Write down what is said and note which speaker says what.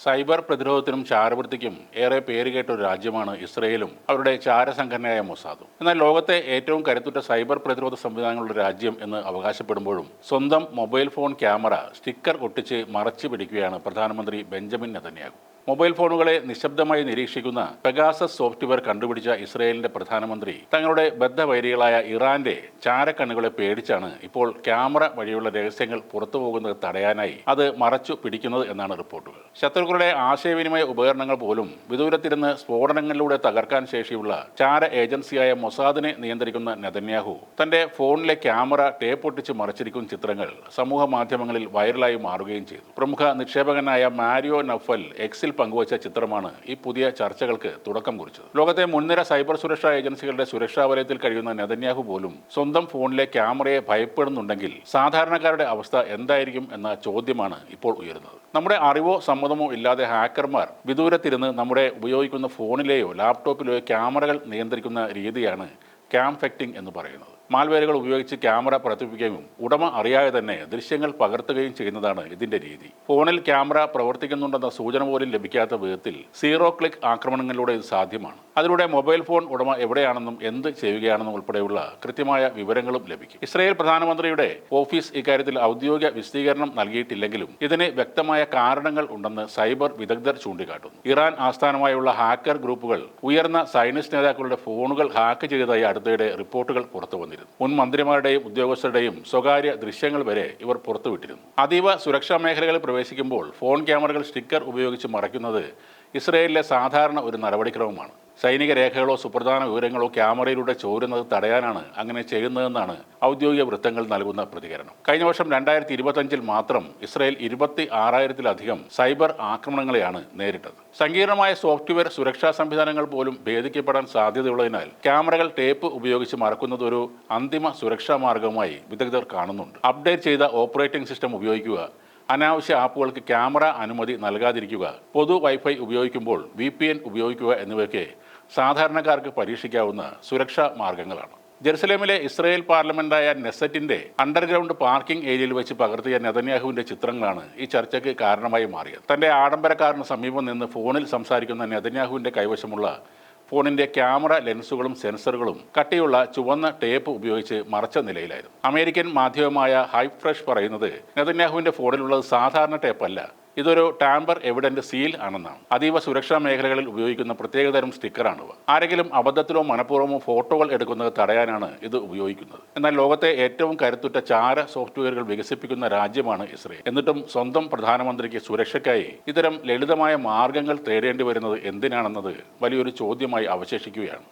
Speaker 1: Cyber പ്രതിരോധത്തിനും ചാരവൃത്തിക്കും ഏറെ പേരുകേട്ട ഒരു രാജ്യമാണ് ഇസ്രയേലും അവരുടെ ചാരസംഘടനയായ മൊസാദും. എന്നാൽ ലോകത്തെ ഏറ്റവും കരുത്തുറ്റ സൈബർ പ്രതിരോധ സംവിധാനങ്ങളുടെ രാജ്യം എന്ന് അവകാശപ്പെടുമ്പോഴും സ്വന്തം മൊബൈൽ ഫോൺ ക്യാമറ സ്റ്റിക്കർ ഒട്ടിച്ച് മറച്ചു പിടിക്കുകയാണ് പ്രധാനമന്ത്രി ബെഞ്ചമിൻ നെതന്യാഹു. മൊബൈൽ ഫോണുകളെ നിശബ്ദമായി നിരീക്ഷിക്കുന്ന പെഗാസസ് സോഫ്റ്റ്വെയർ കണ്ടുപിടിച്ച ഇസ്രയേലിന്റെ പ്രധാനമന്ത്രി തങ്ങളുടെ ബദ്ധവൈരികളായ ഇറാന്റെ ചാരക്കണ്ണുകളെ പേടിച്ചാണ് ഇപ്പോൾ ക്യാമറ വഴിയുള്ള രഹസ്യങ്ങൾ പുറത്തുപോകുന്നത് തടയാനായി അത് മറച്ചു പിടിക്കുന്നത് എന്നാണ് റിപ്പോർട്ടുകൾ. ശത്രുക്കളുടെ ആശയവിനിമയ ഉപകരണങ്ങൾ പോലും വിദൂരത്തിരുന്ന് സ്ഫോടനങ്ങളിലൂടെ തകർക്കാൻ ശേഷിയുള്ള ചാര ഏജൻസിയായ മൊസാദിനെ നിയന്ത്രിക്കുന്ന നെതന്യാഹു തന്റെ ഫോണിലെ ക്യാമറ ടേപ്പ് ഒട്ടിച്ച് മറച്ചിരിക്കുന്ന ചിത്രങ്ങൾ സമൂഹ മാധ്യമങ്ങളിൽ വൈറലായി മാറുകയും ചെയ്തു. പ്രമുഖ നിക്ഷേപകനായ മാരിയോ നഫൽ എക്സിൽ പങ്കുവച്ച ചിത്രമാണ് ഈ പുതിയ ചർച്ചകൾക്ക് തുടക്കം കുറിച്ചത്. ലോകത്തെ മുൻനിര സൈബർ സുരക്ഷാ ഏജൻസികളുടെ സുരക്ഷാ വലയത്തിൽ കഴിയുന്ന നെതന്യാഹു പോലും സ്വന്തം ഫോണിലെ ക്യാമറയെ ഭയപ്പെടുന്നുണ്ടെങ്കിൽ സാധാരണക്കാരുടെ അവസ്ഥ എന്തായിരിക്കും എന്ന ചോദ്യമാണ് ഇപ്പോൾ ഉയരുന്നത്. നമ്മുടെ അറിവോ സമ്മതമോ ഇല്ലാതെ ഹാക്കർമാർ വിദൂരത്തിരുന്ന് നമ്മുടെ ഉപയോഗിക്കുന്ന ഫോണിലെയോ ലാപ്ടോപ്പിലെയോ ക്യാമറകൾ നിയന്ത്രിക്കുന്ന രീതിയാണ് ക്യാംഫെക്റ്റിംഗ് എന്ന് പറയുന്നത്. മാൽവെയറുകൾ ഉപയോഗിച്ച് ക്യാമറ പ്രവർത്തിപ്പിക്കുകയും ഉടമ അറിയാതെ തന്നെ ദൃശ്യങ്ങൾ പകർത്തുകയും ചെയ്യുന്നതാണ് ഇതിന്റെ രീതി. ഫോണിൽ ക്യാമറ പ്രവർത്തിക്കുന്നുണ്ടെന്ന സൂചന പോലും ലഭിക്കാത്ത വിധത്തിൽ സീറോ ക്ലിക്ക് ആക്രമണങ്ങളിലൂടെ ഇത് സാധ്യമാണ്. അതിലൂടെ മൊബൈൽ ഫോൺ ഉടമ എവിടെയാണെന്നും എന്ത് ചെയ്യുകയാണെന്നും ഉൾപ്പെടെയുള്ള കൃത്യമായ വിവരങ്ങളും ലഭിക്കും. ഇസ്രയേൽ പ്രധാനമന്ത്രിയുടെ ഓഫീസ് ഇക്കാര്യത്തിൽ ഔദ്യോഗിക വിശദീകരണം നൽകിയിട്ടില്ലെങ്കിലും ഇതിന് വ്യക്തമായ കാരണങ്ങൾ ഉണ്ടെന്ന് സൈബർ വിദഗ്ധർ ചൂണ്ടിക്കാട്ടുന്നു. ഇറാൻ ആസ്ഥാനമായുള്ള ഹാക്കർ ഗ്രൂപ്പുകൾ ഉയർന്ന സൈനിസ്റ്റ് നേതാക്കളുടെ ഫോണുകൾ ഹാക്ക് ചെയ്തതായി അടുത്തിടെ റിപ്പോർട്ടുകൾ പുറത്തു വന്നിരുന്നു. മുൻ മന്ത്രിമാരുടെയും ഉദ്യോഗസ്ഥരുടെയും സ്വകാര്യ ദൃശ്യങ്ങൾ വരെ ഇവർ പുറത്തുവിട്ടിരുന്നു. അതീവ സുരക്ഷാ മേഖലകളിൽ പ്രവേശിക്കുമ്പോൾ ഫോൺ ക്യാമറകൾ സ്റ്റിക്കർ ഉപയോഗിച്ച് മറയ്ക്കുന്നത് ഇസ്രയേലിലെ സാധാരണ ഒരു നടപടിക്രമമാണ്. സൈനിക രേഖകളോ സുപ്രധാന വിവരങ്ങളോ ക്യാമറയിലൂടെ ചോരുന്നത് തടയാനാണ് അങ്ങനെ ചെയ്യുന്നതെന്നാണ് ഔദ്യോഗിക വൃത്തങ്ങൾ നൽകുന്ന പ്രതികരണം. കഴിഞ്ഞ വർഷം 2025 മാത്രം ഇസ്രയേൽ 26,000-ലധികം സൈബർ ആക്രമണങ്ങളെയാണ് നേരിട്ടത്. സങ്കീർണമായ സോഫ്റ്റ്വെയർ സുരക്ഷാ സംവിധാനങ്ങൾ പോലും ഭേദിക്കപ്പെടാൻ സാധ്യതയുള്ളതിനാൽ ക്യാമറകൾ ടേപ്പ് ഉപയോഗിച്ച് മറക്കുന്നത് ഒരു അന്തിമ സുരക്ഷാ മാർഗമായി വിദഗ്ധർ കാണുന്നുണ്ട്. അപ്ഡേറ്റ് ചെയ്ത ഓപ്പറേറ്റിംഗ് സിസ്റ്റം ഉപയോഗിക്കുക, അനാവശ്യ ആപ്പുകൾക്ക് ക്യാമറ അനുമതി നൽകാതിരിക്കുക, പൊതു വൈഫൈ ഉപയോഗിക്കുമ്പോൾ VPN ഉപയോഗിക്കുക എന്നിവയൊക്കെ സാധാരണക്കാർക്ക് പരീക്ഷിക്കാവുന്ന സുരക്ഷാ മാർഗങ്ങളാണ്. ജെറുസലേമിലെ ഇസ്രയേൽ പാർലമെന്റായ നെസറ്റിന്റെ അണ്ടർഗ്രൗണ്ട് പാർക്കിംഗ് ഏരിയയിൽ വെച്ച് പകർത്തിയ നെതന്യാഹുവിന്റെ ചിത്രങ്ങളാണ് ഈ ചർച്ചയ്ക്ക് കാരണമായി മാറിയത്. തന്റെ ആഡംബര കാറിന് സമീപം നിന്ന് ഫോണിൽ സംസാരിക്കുന്ന നെതന്യാഹുവിന്റെ കൈവശമുള്ള ഫോണിന്റെ ക്യാമറ ലെൻസുകളും സെൻസറുകളും കട്ടിയുള്ള ചുവന്ന ടേപ്പ് ഉപയോഗിച്ച് മറച്ച നിലയിലായിരുന്നു. അമേരിക്കൻ മാധ്യമമായ ഹൈപ്പ് ഫ്രഷ് പറയുന്നത് നെതന്യാഹുവിന്റെ ഫോണിലുള്ളത് സാധാരണ ടേപ്പല്ല, ഇതൊരു ടാമ്പർ എവിഡന്റ് സീൽ ആണെന്നാണ്. അതീവ സുരക്ഷാ മേഖലകളിൽ ഉപയോഗിക്കുന്ന പ്രത്യേകതരം സ്റ്റിക്കറാണിവ. ആരെങ്കിലും അബദ്ധത്തിലോ മനഃപൂർവ്വമോ ഫോട്ടോകൾ എടുക്കുന്നത് തടയാനാണ് ഇത് ഉപയോഗിക്കുന്നത്. എന്നാൽ ലോകത്തെ ഏറ്റവും കരുത്തുറ്റ ചാര സോഫ്റ്റ്വെയറുകൾ വികസിപ്പിക്കുന്ന രാജ്യമാണ് ഇസ്രയേൽ. എന്നിട്ടും സ്വന്തം പ്രധാനമന്ത്രിക്ക് സുരക്ഷയ്ക്കായി ഇത്തരം ലളിതമായ മാർഗങ്ങൾ തേടേണ്ടി വരുന്നത് എന്തിനാണെന്നത് വലിയൊരു ചോദ്യമായി അവശേഷിക്കുകയാണ്.